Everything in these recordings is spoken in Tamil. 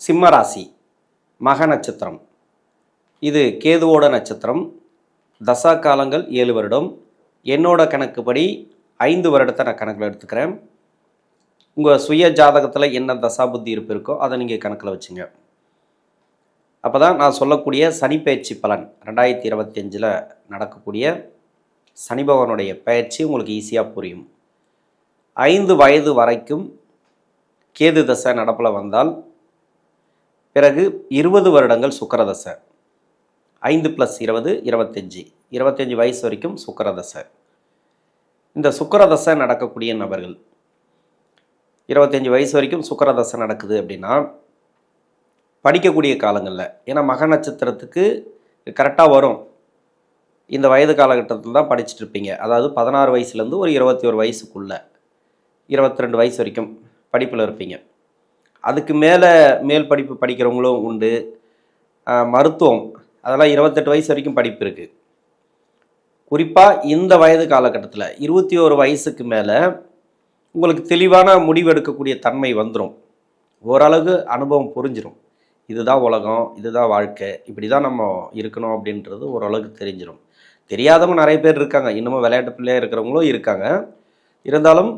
சிம்ம ராசி மக நட்சத்திரம். இது கேதுவோட நட்சத்திரம். தசா காலங்கள் 7 வருடம். என்னோட கணக்குப்படி 5 வருடத்தை நான் கணக்கில் எடுத்துக்கிறேன். உங்கள் சுய ஜாதகத்தில் என்ன தசா புத்தி இருப்பு இருக்கோ அதை நீங்கள் கணக்கில் வச்சுங்க. அப்போ தான் நான் சொல்லக்கூடிய சனி பயிற்சி பலன் 2025 நடக்கக்கூடிய சனி பகவானுடைய பயிற்சி உங்களுக்கு ஈஸியாக புரியும். 5 வயது வரைக்கும் கேது தசை நடப்பில் வந்தால் பிறகு 20 வருடங்கள் சுக்கிரதசை. 5 + 20 25 வயசு வரைக்கும் சுக்கிரதசை. இந்த சுக்கிரதசை நடக்கக்கூடிய நபர்கள் 25 வயசு வரைக்கும் சுக்கிரதசை நடக்குது அப்படின்னா படிக்கக்கூடிய காலங்களில், ஏன்னா மக நட்சத்திரத்துக்கு கரெக்டாக வரும் இந்த வயது காலகட்டத்தில் தான் படிச்சுட்டு இருப்பீங்க. அதாவது 16 வயசுலேருந்து ஒரு 21 வயசுக்குள்ளே 22 வயசு வரைக்கும் படிப்பில் இருப்பீங்க. அதுக்கு மேல் படிப்பு படிக்கிறவங்களும் உண்டு. மருத்துவம் அதெல்லாம் 28 வயசு வரைக்கும் படிப்பு இருக்குது. குறிப்பாக இந்த வயது காலகட்டத்தில் 21 வயசுக்கு மேலே உங்களுக்கு தெளிவான முடிவு எடுக்கக்கூடிய தன்மை வந்துடும். ஓரளவு அனுபவம் புரிஞ்சிடும். இதுதான் உலகம், இதுதான் வாழ்க்கை, இப்படி தான் நம்ம இருக்கணும் அப்படின்றது ஓரளவுக்கு தெரிஞ்சிடும். தெரியாதவங்க நிறைய பேர் இருக்காங்க, இன்னமும் விளையாட்டு பிள்ளையாக இருக்கிறவங்களும் இருக்காங்க. இருந்தாலும்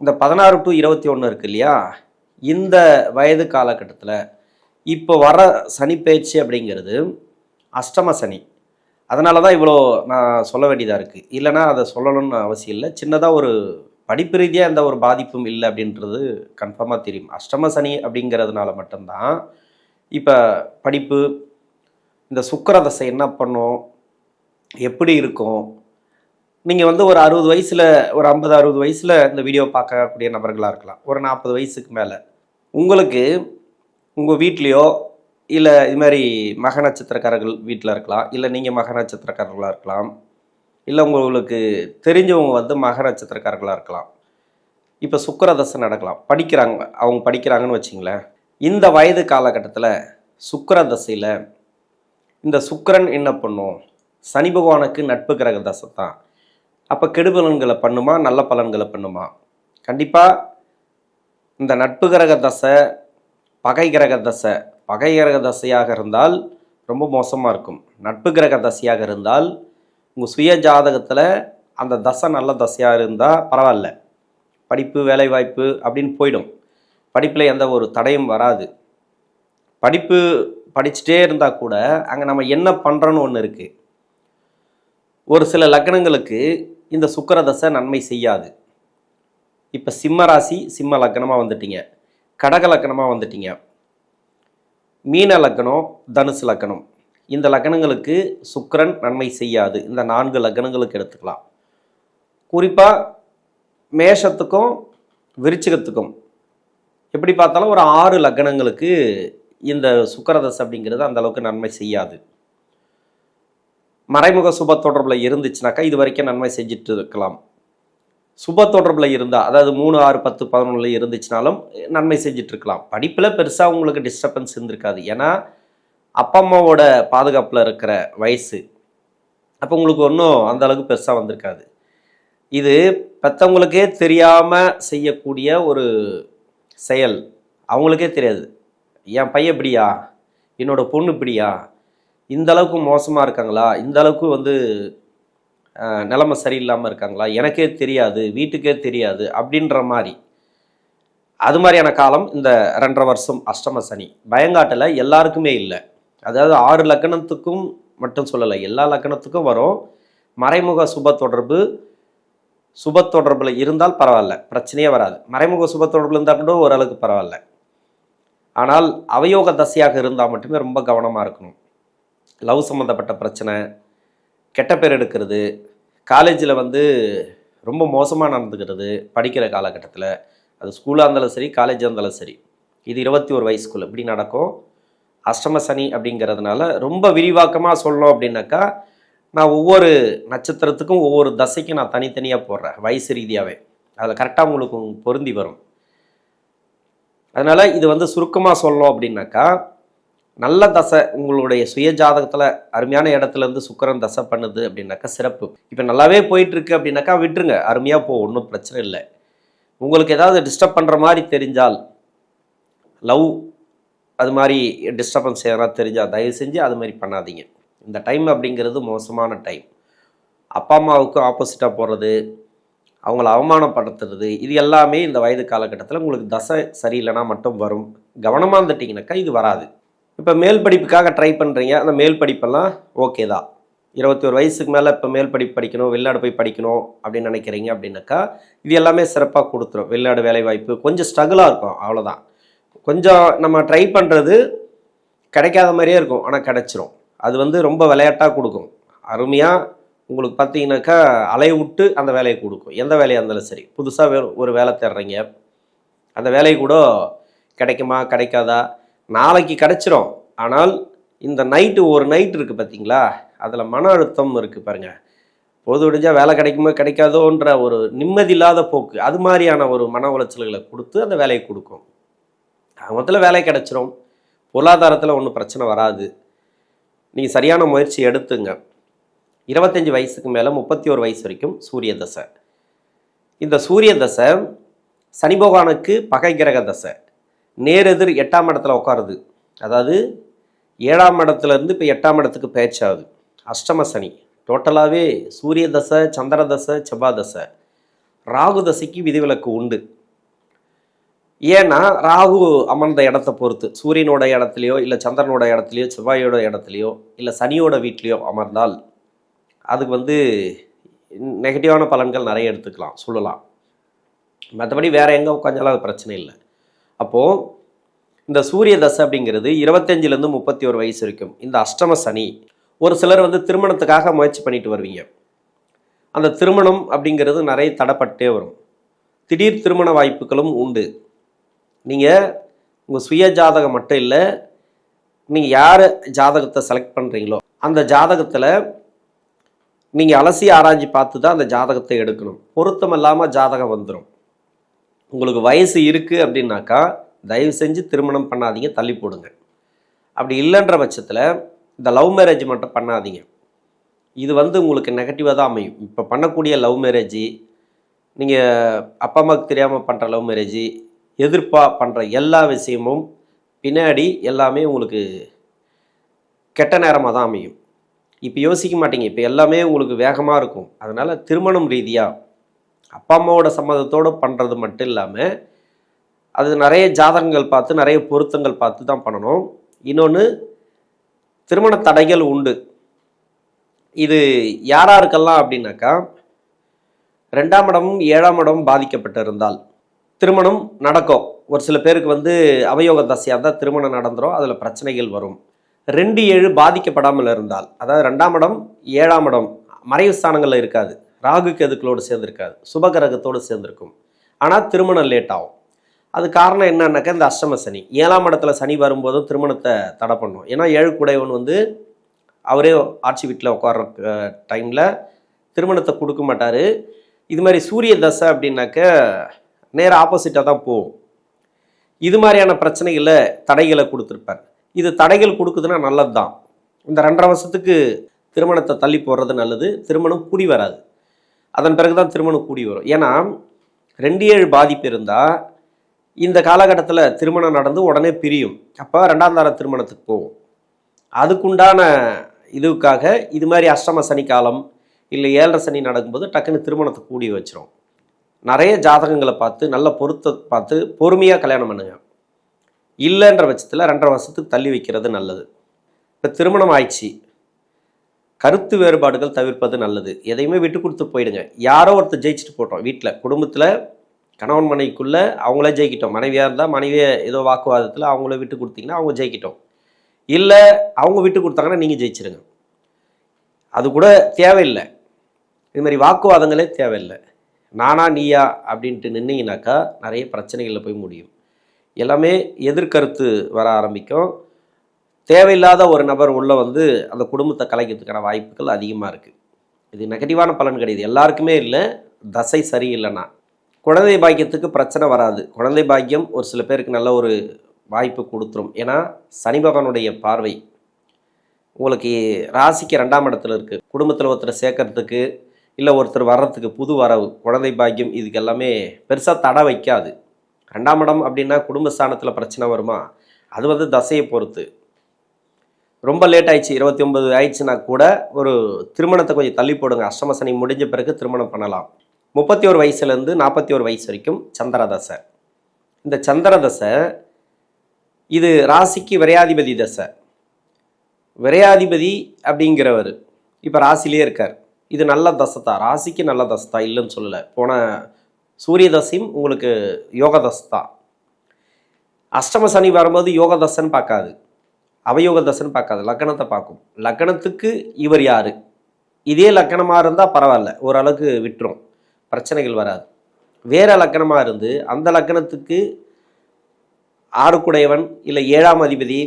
இந்த 16 to 21 இருக்கு இல்லையா, இந்த வயது காலகட்டத்தில் இப்போ வர சனி பயிற்சி அப்படிங்கிறது அஷ்டம சனி. அதனால தான் இவ்வளோ நான் சொல்ல வேண்டியதாக இருக்குது. இல்லைனா அதை சொல்லணும்னு அவசியம் இல்லை. சின்னதாக ஒரு படிப்பு ரீதியாக எந்த ஒரு பாதிப்பும் இல்லை அப்படின்றது கன்ஃபார்மாக தெரியும். அஷ்டம சனி அப்படிங்கிறதுனால மட்டும்தான் இப்போ படிப்பு, இந்த சுக்கிரதசை என்ன பண்ணும், எப்படி இருக்கும். நீங்கள் வந்து ஒரு 60 வயசில், ஒரு 50-60 வயசில் இந்த வீடியோ பார்க்கக்கூடிய நபர்களாக இருக்கலாம். ஒரு 40 வயசுக்கு மேலே உங்களுக்கு உங்கள் வீட்லேயோ இல்லை இது மாதிரி மக நட்சத்திரக்காரர்கள் வீட்டில் இருக்கலாம், இல்லை நீங்கள் மக நட்சத்திரக்காரர்களாக இருக்கலாம், இல்லை உங்களுக்கு தெரிஞ்சவங்க வந்து மக நட்சத்திரக்காரர்களாக இருக்கலாம். இப்போ சுக்கிரதசை நடக்கலாம், அவங்க படிக்கிறாங்கன்னு வச்சிங்களேன். இந்த வயது காலகட்டத்தில் சுக்கிரதசையில் இந்த சுக்கிரன் என்ன பண்ணும், சனி பகவானுக்கு நட்பு கிரக தசை தான். அப்போ கெடு பலன்களை பண்ணுமா, நல்ல பலன்களை பண்ணுமா? கண்டிப்பாக இந்த நட்பு கிரக தசை, பகை கிரக தசை. பகை கிரக தசையாக இருந்தால் ரொம்ப மோசமாக இருக்கும். நட்பு கிரக தசையாக இருந்தால் உங்கள் சுய ஜாதகத்தில் அந்த தசை நல்ல தசையாக இருந்தால் பரவாயில்ல, படிப்பு வேலைவாய்ப்பு அப்படின்னு போயிடும். படிப்பில் எந்த ஒரு தடையும் வராது. படிப்பு படிச்சுட்டே இருந்தால் கூட அங்கே நம்ம என்ன பண்ணுறோன்னு ஒன்று இருக்குது. ஒரு சில லக்னங்களுக்கு இந்த சுக்கிரதசை நன்மை செய்யாது. இப்போ சிம்ம ராசி, சிம்ம லக்னமாக வந்துட்டீங்க, கடக லக்னமாக வந்துட்டீங்க, மீன லக்னம், தனுசு லக்னம். இந்த லக்னங்களுக்கு சுக்கிரன் நன்மை செய்யாது. இந்த 4 லக்னங்களுக்கு எடுத்துக்கலாம். குறிப்பாக மேஷத்துக்கும் விருச்சிகத்துக்கும் எப்படி பார்த்தாலும் ஒரு 6 லக்னங்களுக்கு இந்த சுக்கிரதசை அப்படிங்கிறது அந்தளவுக்கு நன்மை செய்யாது. மறைமுக சுப தொடர்பில் இருந்துச்சுனாக்கா இது வரைக்கும் நன்மை செஞ்சுட்டு இருக்கலாம். சுப தொடர்பில் இருந்தால், அதாவது 3, 6, 10, 11 இருந்துச்சுனாலும் நன்மை செஞ்சுட்டு இருக்கலாம். படிப்பில் பெருசாக உங்களுக்கு டிஸ்டர்பன்ஸ் இருந்திருக்காது. ஏன்னா அப்பா அம்மாவோட பாதுகாப்பில் இருக்கிற வயசு. அப்போ உங்களுக்கு ஒன்றும் அந்த அளவுக்கு பெருசாக வந்திருக்காது. இது பெற்றவங்களுக்கே தெரியாமல் செய்யக்கூடிய ஒரு செயல். அவங்களுக்கே தெரியாது, என் பையன் இப்படியா, என்னோட பொண்ணு இப்படியா, இந்த அளவுக்கு மோசமாக இருக்காங்களா, இந்த அளவுக்கு வந்து நிலைமை சரியில்லாமல் இருக்காங்களா, எனக்கே தெரியாது, வீட்டுக்கே தெரியாது அப்படின்ற மாதிரி. அது மாதிரியான காலம் இந்த 2.5 வருஷம் அஷ்டம சனி. பயங்காட்டில் எல்லாருக்குமே இல்லை. அதாவது 6 லக்னத்துக்கும் மட்டும் சொல்லலை, எல்லா லக்னத்துக்கும் வரும். மறைமுக சுப தொடர்பில் இருந்தால் பரவாயில்ல, பிரச்சனையே வராது. மறைமுக சுப தொடர்பில் இருந்தால் கூட ஓரளவுக்கு பரவாயில்ல. ஆனால் அவயோக தசையாக இருந்தால் மட்டுமே ரொம்ப கவனமாக இருக்கணும். லவ் சம்மந்தப்பட்ட பிரச்சனை, கெட்ட பேர் எடுக்கிறது, காலேஜில் வந்து ரொம்ப மோசமாக நடந்துக்கிறது படிக்கிற காலகட்டத்தில், அது ஸ்கூலாக இருந்தாலும் சரி, காலேஜாக இருந்தாலும் சரி, இது 21 வயசுக்குள்ளே இப்படி நடக்கும். அஷ்டம சனி அப்படிங்கிறதுனால ரொம்ப விரிவாக்கமாக சொல்லணும் அப்படின்னாக்கா, நான் ஒவ்வொரு நட்சத்திரத்துக்கும் ஒவ்வொரு தசைக்கும் நான் தனித்தனியாக போடுறேன் வயசு ரீதியாகவே. அதில் கரெக்டாக உங்களுக்கு பொருந்தி வரும். அதனால் இது வந்து சுருக்கமாக சொல்லணும் அப்படின்னாக்கா, நல்ல தசை உங்களுடைய சுய ஜாதகத்தில் அருமையான இடத்துலேருந்து சுக்கிரன் தசை பண்ணுது அப்படின்னாக்கா சிறப்பு. இப்போ நல்லாவே போயிட்டுருக்கு அப்படின்னாக்கா விட்டுருங்க, அருமையாக போ, ஒன்றும் பிரச்சனை இல்லை. உங்களுக்கு ஏதாவது டிஸ்டர்ப் பண்ணுற மாதிரி தெரிஞ்சால், லவ் அது மாதிரி டிஸ்டர்பன்ஸ் எதனா தெரிஞ்சால் தயவு செஞ்சு அது மாதிரி பண்ணாதீங்க. இந்த டைம் அப்படிங்கிறது மோசமான டைம். அப்பா அம்மாவுக்கு ஆப்போசிட்டாக போகிறது, அவங்கள அவமானப்படுத்துறது, இது எல்லாமே இந்த வயது காலகட்டத்தில் உங்களுக்கு தசை சரியில்லைனா மட்டும் வரும். கவனமாக இருந்துட்டிங்கனாக்கா இது வராது. இப்போ மேல் படிப்புக்காக ட்ரை பண்ணுறீங்க, அந்த மேல் படிப்பெல்லாம் ஓகே தான். 21 வயசுக்கு மேலே இப்போ மேல் படிப்பு படிக்கணும், வெளிநாடு போய் படிக்கணும் அப்படின்னு நினைக்கிறீங்க அப்படின்னாக்கா இது எல்லாமே சிறப்பாக கொடுத்துரும். வெளிநாடு வேலைவாய்ப்பு கொஞ்சம் ஸ்ட்ரகிளாக இருக்கும், அவ்வளோதான். கொஞ்சம் நம்ம ட்ரை பண்ணுறது கிடைக்காத மாதிரியே இருக்கும், ஆனால் கிடச்சிரும். அது வந்து ரொம்ப விளையாட்டாக கொடுக்கும். அருமையாக உங்களுக்கு பார்த்தீங்கன்னாக்கா அலைய விட்டு அந்த வேலையை கொடுக்கும். எந்த வேலையாக இருந்தாலும் சரி, புதுசாக ஒரு வேலை தேடுறீங்க, அந்த வேலை கூட கிடைக்குமா கிடைக்காதா, நாளைக்கு கிடைச்சிரும். ஆனால் இந்த ஒரு நைட் இருக்குது பார்த்தீங்களா, அதில் மன அழுத்தம் இருக்குது பாருங்கள். பொழுது விடிஞ்சால் வேலை கிடைக்குமோ கிடைக்காதோன்ற ஒரு நிம்மதி இல்லாத போக்கு, அது மாதிரியான ஒரு மன உளைச்சல்களை கொடுத்து அந்த வேலையை கொடுக்கும். மொத்தத்தில் வேலை கிடைச்சிரும், பொருளாதாரத்தில் ஒன்றும் பிரச்சனை வராது. நீங்கள் சரியான முயற்சி எடுத்துங்க. 25 வயசுக்கு மேலே 31 வயசு வரைக்கும் சூரிய தசை. இந்த சூரிய தசை சனி பகவானுக்கு பகை கிரக தசை. நேரெதிர் 8ஆம் இடத்துல உட்காருது. அதாவது 7ஆம் இடத்துலேருந்து இப்போ 8ஆம் இடத்துக்கு பேச்சாகுது. அஷ்டம சனி. டோட்டலாகவே சூரிய தசை, சந்திர தசை, செவ்வாய் தசை. ராகு தசைக்கு விதிவிலக்கு உண்டு. ஏன்னா ராகு அமர்ந்த இடத்த பொறுத்து, சூரியனோட இடத்துலையோ இல்லை சந்திரனோட இடத்துலையோ செவ்வாயோட இடத்துலையோ இல்லை சனியோட வீட்லேயோ அமர்ந்தால் அதுக்கு வந்து நெகட்டிவான பலன்கள் நிறைய எடுத்துக்கலாம், சொல்லலாம். மற்றபடி வேறு எங்கே உட்காந்தாலும் அது பிரச்சனை இல்லை. அப்போது இந்த சூரிய தசை அப்படிங்கிறது 25லேருந்து 31 வயசு வரைக்கும் இந்த அஷ்டம சனி. ஒரு சிலர் வந்து திருமணத்துக்காக முயற்சி பண்ணிட்டு வருவீங்க. அந்த திருமணம் அப்படிங்கிறது நிறைய தடைப்பட்டே வரும். திடீர் திருமண வாய்ப்புகளும் உண்டு. நீங்கள் உங்கள் சுய ஜாதகம் மட்டும் இல்லை, நீங்கள் யார் ஜாதகத்தை செலக்ட் பண்ணுறீங்களோ அந்த ஜாதகத்தில் நீங்கள் அலசி ஆராய்ச்சி பார்த்து தான் அந்த ஜாதகத்தை எடுக்கணும். பொருத்தம் இல்லாமல் ஜாதகம் வந்துடும். உங்களுக்கு வயசு இருக்குது அப்படின்னாக்கா தயவு செஞ்சு திருமணம் பண்ணாதீங்க, தள்ளி போடுங்க. அப்படி இல்லைன்ற பட்சத்தில் இந்த லவ் மேரேஜ் மட்டும் பண்ணாதீங்க. இது வந்து உங்களுக்கு நெகட்டிவாக தான் அமையும். இப்போ பண்ணக்கூடிய லவ் மேரேஜ், நீங்கள் அப்பா அம்மாவுக்கு தெரியாமல் பண்ணுற லவ் மேரேஜ், எதிர்ப்பாக பண்ணுற எல்லா விஷயமும் பின்னாடி எல்லாமே உங்களுக்கு கெட்ட நேரமாக தான் அமையும். இப்போ யோசிக்க மாட்டீங்க, இப்போ எல்லாமே உங்களுக்கு வேகமாக இருக்கும். அதனால் திருமணம் ரீதியாக அப்பா அம்மாவோட சம்மதத்தோடு பண்ணுறது மட்டும் இல்லாமல் அது நிறைய ஜாதகங்கள் பார்த்து நிறைய பொருத்தங்கள் பார்த்து தான் பண்ணணும். இன்னொன்று, திருமண தடைகள் உண்டு. இது யாராருக்கெல்லாம் அப்படின்னாக்கா 2ஆம் இடமும் 7ஆம் இடமும் பாதிக்கப்பட்டிருந்தால் திருமணம் நடக்கும். ஒரு சில பேருக்கு வந்து அவயோக தசையாக இருந்தால் திருமணம் நடந்துடும், அதில் பிரச்சனைகள் வரும். 2-7 பாதிக்கப்படாமல் இருந்தால், அதாவது 2ஆம் இடம் 7ஆம் இடம் மறைவு ஸ்தானங்களில் இருக்காது, ராகு கேதுக்களோடு சேர்ந்துருக்காது, சுபகிரகத்தோடு சேர்ந்துருக்கும். ஆனால் திருமணம் லேட் ஆகும். அது காரணம் என்னன்னாக்கா இந்த அஷ்டம சனி. 7ஆம் இடத்துல சனி வரும்போதும் திருமணத்தை தடை பண்ணும். ஏன்னா 7 கூடையவன் வந்து அவரே ஆட்சி வீட்டில் உட்கார்ற டைமில் திருமணத்தை கொடுக்க மாட்டார். இது மாதிரி சூரிய தசை அப்படின்னாக்க நேராக ஆப்போசிட்டாக தான் போகும். இது மாதிரியான பிரச்சனைகளை தடைகளை கொடுத்துருப்பார். இது தடைகள் கொடுக்குதுன்னா நல்லது தான். இந்த 2.5 வருஷத்துக்கு திருமணத்தை தள்ளி போடுறது நல்லது. திருமணம் கூடி வராது, அதன் பிறகு தான் திருமணம் கூடி வரும். ஏன்னா 2-7 பாதிப்பு இருந்தால் இந்த காலகட்டத்தில் திருமணம் நடந்து உடனே பிரியும். அப்போ 2ஆம் தார திருமணத்துக்கு போகும். அதுக்குண்டான இதுக்காக இது மாதிரி அஷ்டம சனி காலம் இல்லை 7.5 சனி நடக்கும்போது டக்குன்னு திருமணத்தை கூடி வச்சிரும். நிறைய ஜாதகங்களை பார்த்து நல்ல பொருத்தத்தை பார்த்து பொறுமையாக கல்யாணம் பண்ணுங்க. இல்லைன்ற பட்சத்தில் 2.5 வருஷத்துக்கு தள்ளி வைக்கிறது நல்லது. இப்போ திருமணம் ஆயிடுச்சு, கருத்து வேறுபாடுகள் தவிர்ப்பது நல்லது. எதையுமே விட்டு கொடுத்து போயிடுங்க. யாரோ ஒருத்தர் ஜெயிச்சுட்டு போட்டோம். வீட்டில் குடும்பத்தில் கணவன் மனைவிக்குள்ளே அவங்களே ஜெயிக்கிட்டோம். மனைவியாக இருந்தால் மனைவியை ஏதோ வாக்குவாதத்தில் அவங்கள விட்டு கொடுத்தீங்கன்னா அவங்க ஜெயிக்கிட்டோம். இல்லை அவங்க விட்டு கொடுத்தாங்கன்னா நீங்கள் ஜெயிச்சிருங்க. அது கூட தேவையில்லை. இது மாதிரி வாக்குவாதங்களே தேவையில்லை. நானா நீயா அப்படின்ட்டு நின்னீங்கனாக்கா நிறைய பிரச்சனைகளில் போய் முடியும். எல்லாமே எதிர்கருத்து வர ஆரம்பிக்கும். தேவையில்லாத ஒரு நபர் உள்ள வந்து அந்த குடும்பத்தை கலைக்கிறதுக்கான வாய்ப்புகள் அதிகமாக இருக்குது. இது நெகட்டிவான பலன் கிடையாது, எல்லாருக்குமே இல்லை. தசை சரியில்லைன்னா குழந்தை பாக்கியத்துக்கு பிரச்சனை வராது. குழந்தை பாக்கியம் ஒரு சில பேருக்கு நல்ல ஒரு வாய்ப்பு கொடுத்துரும். ஏன்னா சனி பகவானுடைய பார்வை உங்களுக்கு ராசிக்கு 2ஆம் இடத்துல இருக்குது. குடும்பத்தில் ஒருத்தர் சேர்க்கறதுக்கு இல்லை ஒருத்தர் வர்றதுக்கு புது வரவு, குழந்தை பாக்கியம், இதுக்கு எல்லாமே பெருசாக தடை வைக்காது. 2ஆம் இடம் அப்படின்னா குடும்ப ஸ்தானத்தில் பிரச்சனை வருமா? அது வந்து தசையை பொறுத்து. ரொம்ப லேட் ஆயிடுச்சு, 29 ஆயிடுச்சுன்னா கூட ஒரு திருமணத்தை கொஞ்சம் தள்ளி போடுங்க. அஷ்டம சனி முடிஞ்ச பிறகு திருமணம் பண்ணலாம். 31 வயசுலேருந்து 41 வயசு வரைக்கும் சந்திர தசை. இந்த சந்திர தசை இது ராசிக்கு விரையாதிபதி தசை. விரையாதிபதி அப்படிங்கிறவர் இப்போ ராசிலே இருக்கார். இது நல்ல தசை தான், ராசிக்கு நல்ல தசை தான், இல்லைன்னு சொல்லலை. போன சூரிய தசையும் உங்களுக்கு யோக தசை தான். அஷ்டம சனி வரும்போது யோக தசைன்னு பார்க்காது, அவயோக தசைன்னு பார்க்காது, லக்கணத்தை பார்க்கும். லக்கணத்துக்கு இவர் யார், இதே லக்கணமாக இருந்தால் பரவாயில்ல, ஓரளவுக்கு விட்டுரும், பிரச்சனைகள் வராது. வேற லக்கணமாக இருந்து அந்த லக்கணத்துக்கு 6 இல்லை 7ஆம் அதிபதி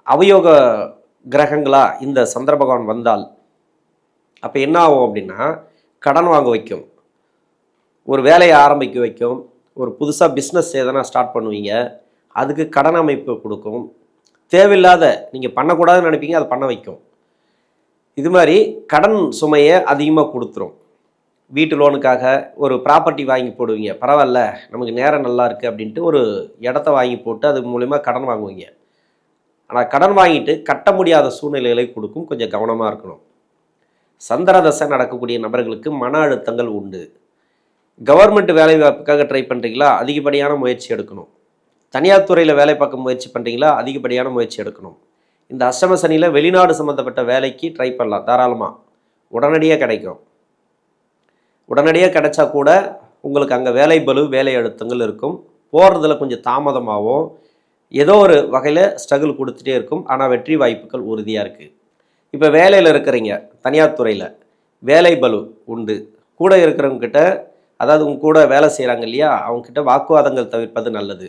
அவயோக கிரகங்களா இந்த சந்திர பகவான் வந்தால் அப்போ என்ன ஆகும் அப்படின்னா, கடன் வாங்க வைக்கும், ஒரு வேலையை ஆரம்பிக்க வைக்கும், ஒரு புதுசாக பிஸ்னஸ் எதனா ஸ்டார்ட் பண்ணுவீங்க, அதுக்கு கடன் அமைப்பு கொடுக்கும். தேவையில்லாத நீங்கள் பண்ணக்கூடாதுன்னு நினைப்பீங்க, அதை பண்ண வைக்கும். இது மாதிரி கடன் சுமையை அதிகமாக கொடுத்துரும். வீட்டு லோனுக்காக ஒரு ப்ராப்பர்ட்டி வாங்கி போடுவீங்க, பரவாயில்ல நமக்கு நேரம் நல்லா இருக்குது அப்படின்ட்டு ஒரு இடத்த வாங்கி போட்டு அது மூலிமா கடன் வாங்குவீங்க. ஆனால் கடன் வாங்கிட்டு கட்ட முடியாத சூழ்நிலைகளை கொடுக்கும், கொஞ்சம் கவனமாக இருக்கணும். சந்திர தசை நடக்கக்கூடிய நபர்களுக்கு மன அழுத்தங்கள் உண்டு. கவர்மெண்ட் வேலை வாய்ப்புக்காக ட்ரை பண்ணுறீங்களா, அதிகப்படியான முயற்சி எடுக்கணும். தனியார் துறையில் வேலை பார்க்க முயற்சி பண்ணுறீங்களா, அதிகப்படியான முயற்சி எடுக்கணும். இந்த அஷ்டம சனியில் வெளிநாடு சம்மந்தப்பட்ட வேலைக்கு ட்ரை பண்ணலாம், தாராளமாக உடனடியாக கிடைக்கும். உடனடியாக கிடைச்சா கூட உங்களுக்கு அங்கே வேலை பளு வேலை அழுத்தங்கள் இருக்கும், போகிறதுல கொஞ்சம் தாமதமாகவும் ஏதோ ஒரு வகையில் ஸ்ட்ரகிள் கொடுத்துட்டே இருக்கும். ஆனால் வெற்றி வாய்ப்புகள் உறுதியாக இருக்குது. இப்போ வேலையில் இருக்கிறீங்க, தனியார் துறையில் வேலை பளு உண்டு. கூட இருக்கிறவங்கக்கிட்ட, அதாவது உங்க கூட வேலை செய்கிறாங்க இல்லையா, அவங்கக்கிட்ட வாக்குவாதங்கள் தவிர்ப்பது நல்லது.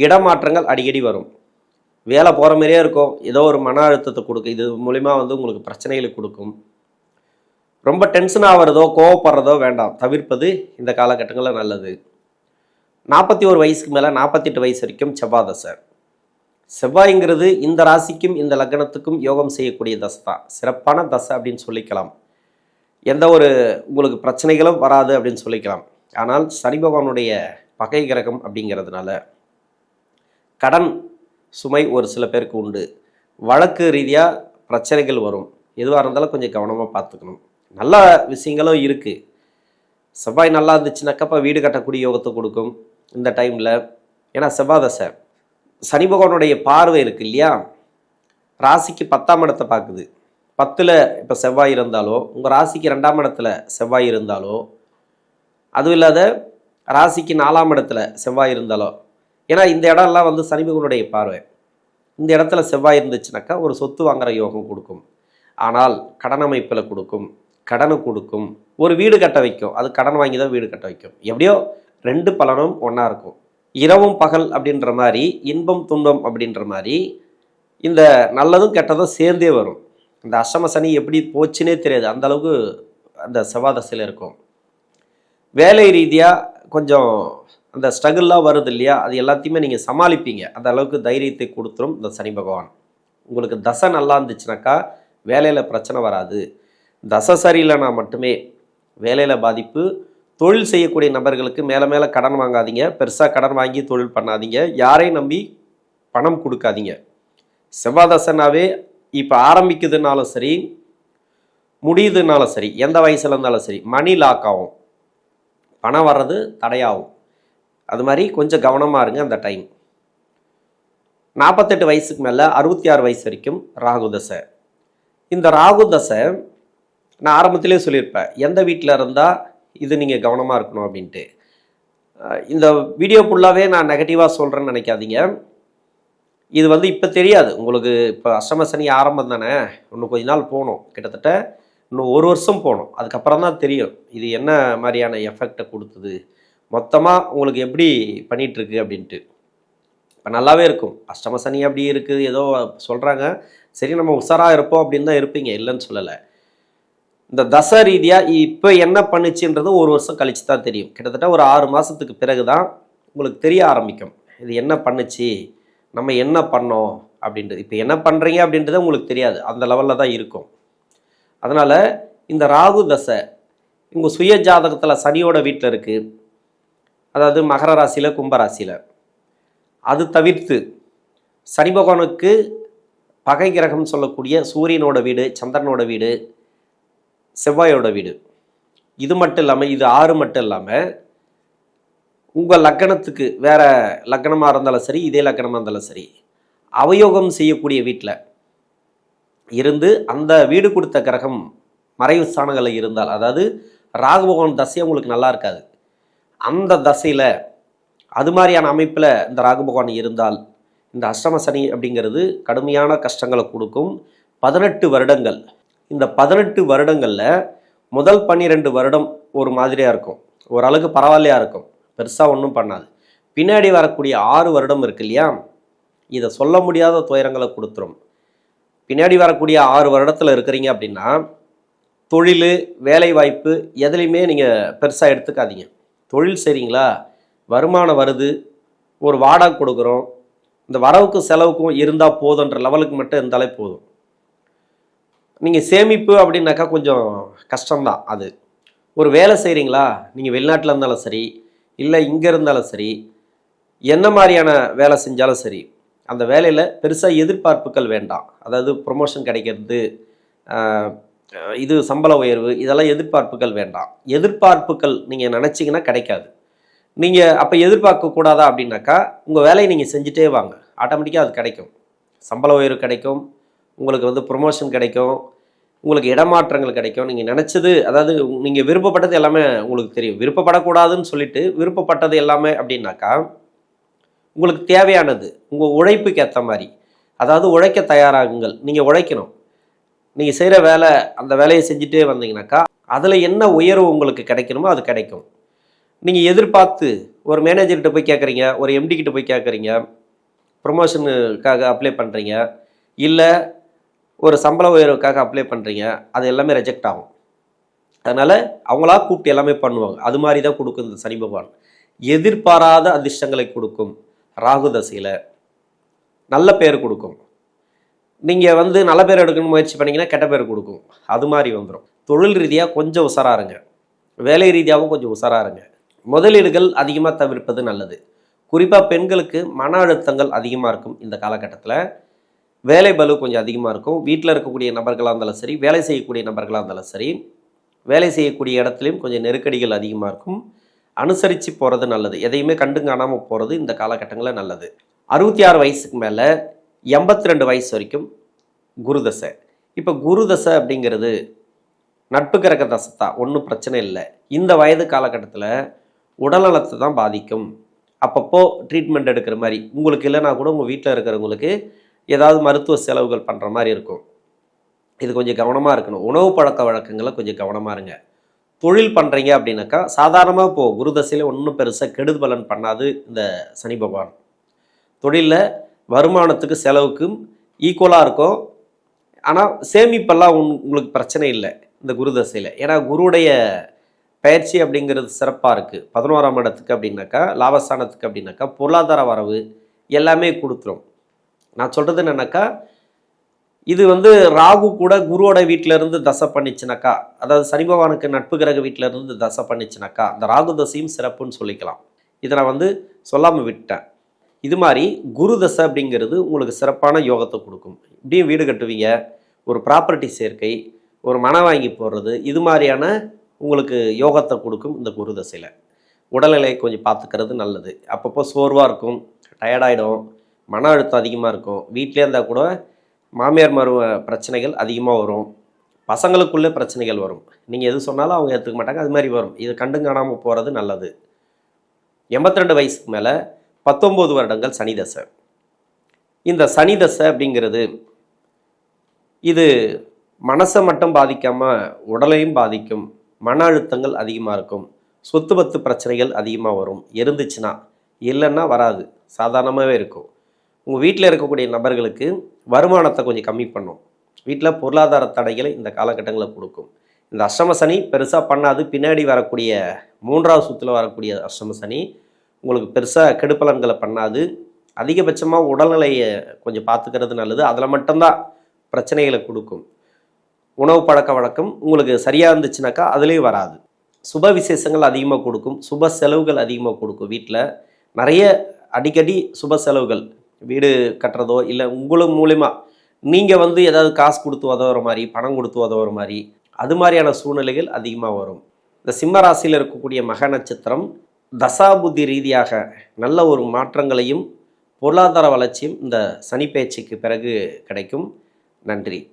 இடமாற்றங்கள் அடிக்கடி வரும், வேலை போகிற மாதிரியே இருக்கும், ஏதோ ஒரு மன அழுத்தத்தை கொடுக்கும். இது மூலிமா வந்து உங்களுக்கு பிரச்சனைகளை கொடுக்கும். ரொம்ப டென்ஷன் ஆகிறதோ கோவப்படுறதோ வேண்டாம், தவிர்ப்பது இந்த காலகட்டங்களில் நல்லது. 41 வயசுக்கு மேலே 48 வயசு வரைக்கும் செவ்வாய் தசை. செவ்வாய்ங்கிறது இந்த ராசிக்கும் இந்த லக்னத்துக்கும் யோகம் செய்யக்கூடிய தசை தான், சிறப்பான தசை அப்படின்னு சொல்லிக்கலாம். எந்த ஒரு உங்களுக்கு பிரச்சனைகளும் வராது அப்படின்னு சொல்லிக்கலாம். ஆனால் சனி பகவானுடைய பகை கிரகம் அப்படிங்கிறதுனால கடன் சுமை ஒரு சில பேருக்கு உண்டு. வழக்கு ரீதியாக பிரச்சனைகள் வரும். எதுவாக இருந்தாலும் கொஞ்சம் கவனமாக பார்த்துக்கணும். நல்ல விஷயங்களும் இருக்குது. செவ்வாய் நல்லா இருந்துச்சுனாக்கப்போ வீடு கட்டக்கூடிய யோகத்தை கொடுக்கும் இந்த டைமில். ஏன்னா செவ்வாய் தசை, சனி பகவானுடைய பார்வை இருக்குது இல்லையா, ராசிக்கு 10ஆம் இடத்தை பார்க்குது. 10ல் இப்போ செவ்வாய் இருந்தாலோ, உங்கள் ராசிக்கு 2ஆம் இடத்துல செவ்வாய் இருந்தாலோ, அதுவும் இல்லாத ராசிக்கு 4ஆம் இடத்துல செவ்வாய் இருந்தாலோ, ஏன்னா இந்த இடம்லாம் வந்து சனி பகவானுடைய பார்வை. இந்த இடத்துல செவ்வாய் இருந்துச்சுனாக்கா ஒரு சொத்து வாங்குகிற யோகம் கொடுக்கும். ஆனால் கடன் அமைப்பில் கொடுக்கும், கடனை கொடுக்கும், ஒரு வீடு கட்ட வைக்கும். அது கடன் வாங்கி தான் வீடு கட்ட வைக்கும். எப்படியோ 2 பலனும் ஒன்றா இருக்கும். இரவும் பகல் அப்படின்ற மாதிரி, இன்பம் துன்பம் அப்படின்ற மாதிரி இந்த நல்லதும் கெட்டதும் சேர்ந்தே வரும். இந்த அஷ்டம சனி எப்படி போச்சுன்னே தெரியாது, அந்த அளவுக்கு அந்த செவ்வாய் தசையில் இருக்கும். வேலை ரீதியாக கொஞ்சம் அந்த ஸ்ட்ரகிள்லாம் வருது இல்லையா, அது எல்லாத்தையுமே நீங்கள் சமாளிப்பீங்க. அந்த அளவுக்கு தைரியத்தை கொடுத்துரும் இந்த சனி பகவான். உங்களுக்கு தசை நல்லா இருந்துச்சுனாக்கா வேலையில் பிரச்சனை வராது. தசை சரியில்லைனா மட்டுமே வேலையில் பாதிப்பு. தொழில் செய்யக்கூடிய நபர்களுக்கு மேலே மேலே கடன் வாங்காதீங்க, பெருசாக கடன் வாங்கி தொழில் பண்ணாதீங்க, யாரையும் நம்பி பணம் கொடுக்காதீங்க. செவ்வாய் தசைனாவே இப்போ ஆரம்பிக்குதுனாலும் சரி, முடியுதுனாலும் சரி, எந்த வயசில் இருந்தாலும் சரி, மணி லாக் ஆகும், பணம் வர்றது தடையாகும். அது மாதிரி கொஞ்சம் கவனமாக இருங்க அந்த டைம். 48 வயசுக்கு மேலே 66 வயசு வரைக்கும் ராகு தசை. இந்த ராகு தசை நான் ஆரம்பத்திலே சொல்லியிருப்பேன், எந்த வீட்டில் இருந்தால் இது நீங்கள் கவனமாக இருக்கணும் அப்படின்ட்டு. இந்த வீடியோ ஃபுல்லாகவே நான் நெகட்டிவாக சொல்கிறேன்னு நினைக்காதீங்க. இது வந்து இப்போ தெரியாது உங்களுக்கு. இப்போ அஷ்டம சனி ஆரம்பம் தானே, இன்னும் கொஞ்ச நாள் போகணும், கிட்டத்தட்ட இன்னும் 1 வருஷம் போகணும். அதுக்கப்புறம் தான் தெரியும் இது என்ன மாதிரியான எஃபெக்டை கொடுத்தது, மொத்தமாக உங்களுக்கு எப்படி பண்ணிகிட்ருக்கு அப்படின்ட்டு. இப்போ நல்லாவே இருக்கும். அஷ்டம சனி அப்படி இருக்குது ஏதோ சொல்கிறாங்க, சரி நம்ம உஷாராக இருப்போம் அப்படின்னு தான் இருப்பீங்க, இல்லைன்னு சொல்லலை. இந்த தசை ரீதியாக இப்போ என்ன பண்ணுச்சுன்றது 1 வருஷம் கழிச்சு தான் தெரியும். கிட்டத்தட்ட ஒரு 6 மாதத்துக்கு பிறகு தான் உங்களுக்கு தெரிய ஆரம்பிக்கும் இது என்ன பண்ணுச்சு, நம்ம என்ன பண்ணோம் அப்படின்றது. இப்போ என்ன பண்ணுறீங்க அப்படின்றது உங்களுக்கு தெரியாது, அந்த லெவலில் தான் இருக்கும். அதனால் இந்த ராகு தசை உங்கள் சுய ஜாதகத்தில் சனியோட வீட்டில் இருக்குது, அதாவது மகர ராசியில் கும்பராசியில். அது தவிர்த்து சனி பகவானுக்கு பகை கிரகம் சொல்லக்கூடிய சூரியனோட வீடு, சந்திரனோட வீடு, செவ்வாயோட வீடு. இது மட்டும் இல்லாமல், இது 6 மட்டும் இல்லாமல், உங்கள் லக்கணத்துக்கு வேற லக்கணமாக இருந்தாலும் சரி, இதே லக்கணமாக இருந்தாலும் சரி, அவயோகம் செய்யக்கூடிய வீட்டில் இருந்து அந்த வீடு கொடுத்த கிரகம் மறைவு ஸ்தானங்களில் இருந்தால், அதாவது ராகு பகவான் தசை உங்களுக்கு நல்லா இருக்காது, அந்த தசையில் அது மாதிரியான அமைப்பில் இந்த ராகு பகவான் இருந்தால் இந்த அஷ்டம சனி அப்படிங்கிறது கடுமையான கஷ்டங்களை கொடுக்கும். 18 வருடங்கள். இந்த 18 வருடங்களில் முதல் 12 வருடம் ஒரு மாதிரியாக இருக்கும், ஓரளவுக்கு பரவாயில்லையா இருக்கும், பெருசாக ஒன்றும் பண்ணாது. பின்னாடி வரக்கூடிய 6 வருடம் இருக்கு இல்லையா, இதை சொல்ல முடியாத துயரங்களை கொடுத்துரும். பின்னாடி வரக்கூடிய 6 வருடத்தில் இருக்கிறீங்க அப்படின்னா தொழில், வேலை வாய்ப்பு எதுலேயுமே நீங்கள் பெருசாக எடுத்துக்காதீங்க. தொழில் செய்கிறீங்களா, வருமானம் வருது, ஒரு வாடகை கொடுக்குறோம், இந்த வரவுக்கும் செலவுக்கும் இருந்தால் போதுன்ற லெவலுக்கு மட்டும் இருந்தாலே போதும். நீங்கள் சேமிப்பு அப்படின்னாக்கா கொஞ்சம் கஷ்டம்தான். அது ஒரு வேலை செய்கிறீங்களா, நீங்கள் வெளிநாட்டில் இருந்தாலும் சரி, இல்லை இங்கே இருந்தாலும் சரி, என்ன மாதிரியான வேலை செஞ்சாலும் சரி, அந்த வேலையில் பெருசாக எதிர்பார்ப்புகள் வேண்டாம். அதாவது ப்ரொமோஷன் கிடைக்கிறது, இது சம்பள உயர்வு, இதெல்லாம் எதிர்பார்ப்புகள் வேண்டாம். எதிர்பார்ப்புகள் நீங்கள் நினச்சிங்கன்னா கிடைக்காது. நீங்கள் அப்போ எதிர்பார்க்கக்கூடாதா அப்படின்னாக்கா உங்கள் வேலையை நீங்கள் செஞ்சுட்டே வாங்க, ஆட்டோமேட்டிக்காக அது கிடைக்கும். சம்பள உயர்வு கிடைக்கும், உங்களுக்கு ப்ரொமோஷன் கிடைக்கும், உங்களுக்கு இடமாற்றங்கள் கிடைக்கும். நீங்கள் நினச்சது, அதாவது நீங்கள் விருப்பப்பட்டது எல்லாமே உங்களுக்கு தெரியும். விருப்பப்படக்கூடாதுன்னு சொல்லிட்டு விருப்பப்பட்டது எல்லாமே அப்படின்னாக்கா உங்களுக்கு தேவையானது உங்கள் உழைப்புக்கு ஏற்ற மாதிரி, அதாவது உழைக்க தயாராகுங்கள். நீங்கள் உழைக்கணும். நீங்கள் செய்கிற வேலை, அந்த வேலையை செஞ்சுட்டே வந்தீங்கன்னாக்கா அதில் என்ன உயர்வு உங்களுக்கு கிடைக்கணுமோ அது கிடைக்கும். நீங்கள் எதிர்பார்த்து ஒரு மேனேஜர்கிட்ட போய் கேட்குறீங்க, ஒரு எம்டி கிட்ட போய் கேட்குறீங்க, ப்ரொமோஷனுக்காக அப்ளை பண்ணுறீங்க, இல்லை ஒரு சம்பள உயர்வுக்காக அப்ளை பண்ணுறீங்க, அது எல்லாமே ரிஜெக்ட் ஆகும். அதனால் அவங்களா கூப்பிட்டு எல்லாமே பண்ணுவாங்க. அது மாதிரி தான் கொடுக்கும் இந்த சனி பகவான். எதிர்பாராத அதிர்ஷ்டங்களை கொடுக்கும். ராகு தசையில் நல்ல பேர் கொடுக்கும். நீங்கள் நல்ல பேர் எடுக்கணும்னு முயற்சி பண்ணிங்கன்னா கெட்ட பேர் கொடுக்கும். அது மாதிரி வந்துடும். தொழில் ரீதியாக கொஞ்சம் உஷாராக இருங்க, வேலை ரீதியாகவும் கொஞ்சம் உஷாராக இருங்க. முதலீடுகள் அதிகமாக தவிர்ப்பது நல்லது. குறிப்பாக பெண்களுக்கு மன அழுத்தங்கள் அதிகமாக இருக்கும் இந்த காலகட்டத்தில். வேலை பளு கொஞ்சம் அதிகமாக இருக்கும். வீட்டில் இருக்கக்கூடிய நபர்களாக இருந்தாலும் சரி, வேலை செய்யக்கூடிய நபர்களாக இருந்தாலும் சரி, வேலை செய்யக்கூடிய இடத்துலையும் கொஞ்சம் நெருக்கடிகள் அதிகமாக இருக்கும். அனுசரித்து போகிறது நல்லது. எதையுமே கண்டு காணாமல் போகிறது இந்த காலகட்டங்களில் நல்லது. 66 வயசுக்கு மேலே 82 வயசு வரைக்கும் குருதசை. இப்போ குருதசை அப்படிங்கிறது நட்பு கிரக தசை தான், ஒன்றும் பிரச்சனை இல்லை. இந்த வயது காலகட்டத்தில் உடல்நலத்தை தான் பாதிக்கும். அப்பப்போ ட்ரீட்மெண்ட் எடுக்கிற மாதிரி, உங்களுக்கு இல்லைனா கூட உங்கள் வீட்டில் இருக்கிறவங்களுக்கு ஏதாவது மருத்துவ செலவுகள் பண்ணுற மாதிரி இருக்கும். இது கொஞ்சம் கவனமாக இருக்கணும். உணவு பழக்க வழக்கங்களை கொஞ்சம் கவனமாக இருங்க. தொழில் பண்ணுறீங்க அப்படின்னாக்கா சாதாரணமாக இப்போது குருதசையில் ஒன்றும் பெருசாக கெடுதல் பலன் பண்ணாது இந்த சனி பகவான். தொழிலில் வருமானத்துக்கு செலவுக்கும் ஈக்குவலாக இருக்கும். ஆனால் சேமிப்பெல்லாம் உங்களுக்கு பிரச்சனை இல்லை இந்த குருதசையில். ஏன்னா குருவுடைய பயிற்சி அப்படிங்கிறது சிறப்பாக இருக்குது. 11ஆம் இடத்துக்கு அப்படின்னாக்கா, லாபஸ்தானத்துக்கு அப்படின்னாக்கா பொருளாதார வரவு எல்லாமே கொடுத்துரும். நான் சொல்கிறது என்னன்னாக்கா, இது ராகு கூட குருவோட வீட்டிலேருந்து தசை பண்ணிச்சுனாக்கா, அதாவது சனி பகவானுக்கு நட்பு கிரக வீட்டிலேருந்து தசை பண்ணிச்சுனாக்கா அந்த ராகு தசையும் சிறப்புன்னு சொல்லிக்கலாம். இதை நான் சொல்லாமல் விட்டேன். இது மாதிரி குரு தசை அப்படிங்கிறது உங்களுக்கு சிறப்பான யோகத்தை கொடுக்கும். இப்படியும் வீடு கட்டுவீங்க, ஒரு ப்ராப்பர்ட்டி சேர்க்கை, ஒரு மனை வாங்கி போடுறது, இது மாதிரியான உங்களுக்கு யோகத்தை கொடுக்கும் இந்த குரு தசையில். உடல்நிலை கொஞ்சம் பார்த்துக்கிறது நல்லது. அப்பப்போ சோர்வாக இருக்கும், டயர்டாயிடும், மன அழுத்தம் அதிகமாக இருக்கும். வீட்டிலே இருந்தால் கூட மாமியார் மரும பிரச்சனைகள் அதிகமாக வரும், பசங்களுக்குள்ளே பிரச்சனைகள் வரும். நீங்கள் எது சொன்னாலும் அவங்க ஏற்றுக்க மாட்டாங்க, அது மாதிரி வரும். இது கண்டு காணாமல் போகிறது நல்லது. 82 வயசுக்கு மேலே 19 வருடங்கள் சனி தசை. இந்த சனி தசை அப்படிங்கிறது இது மனசை மட்டும் பாதிக்காமல் உடலையும் பாதிக்கும். மன அழுத்தங்கள் அதிகமாக இருக்கும். சொத்து பத்து பிரச்சனைகள் அதிகமாக வரும். இருந்துச்சுன்னா, இல்லைன்னா வராது, சாதாரணமாகவே இருக்கும். உங்கள் வீட்டில் இருக்கக்கூடிய நபர்களுக்கு வருமானத்தை கொஞ்சம் கம்மி பண்ணும். வீட்டில் பொருளாதார தடைகளை இந்த காலகட்டங்களில் கொடுக்கும். இந்த அஷ்டம சனி பெருசாக பண்ணாது. பின்னாடி வரக்கூடிய 3ஆவது சுற்றில் வரக்கூடிய அஷ்டம சனி உங்களுக்கு பெருசாக கெடுப்பலன்களை பண்ணாது. அதிகபட்சமாக உடல்நிலையை கொஞ்சம் பார்த்துக்கிறது நல்லது. அதில் மட்டும்தான் பிரச்சனைகளை கொடுக்கும். உணவு பழக்க வழக்கம் உங்களுக்கு சரியாக இருந்துச்சுனாக்கா அதுலேயும் வராது. சுப விசேஷங்கள் அதிகமாக கொடுக்கும். சுப செலவுகள் அதிகமாக கொடுக்கும். வீட்டில் நிறைய அடிக்கடி சுப செலவுகள், வீடு கட்டுறதோ இல்லை உங்களுக்கு மூலிமா நீங்கள் வந்து ஏதாவது காசு கொடுத்து உதவுற மாதிரி, பணம் கொடுத்து உதவுற மாதிரி, அது மாதிரியான சூழ்நிலைகள் அதிகமாக வரும். இந்த சிம்ம ராசியில் இருக்கக்கூடிய மக நட்சத்திரம் தசாபுத்தி ரீதியாக நல்ல ஒரு மாற்றங்களையும் பொருளாதார வளர்ச்சியும் இந்த சனி பேச்சுக்கு பிறகு கிடைக்கும். நன்றி.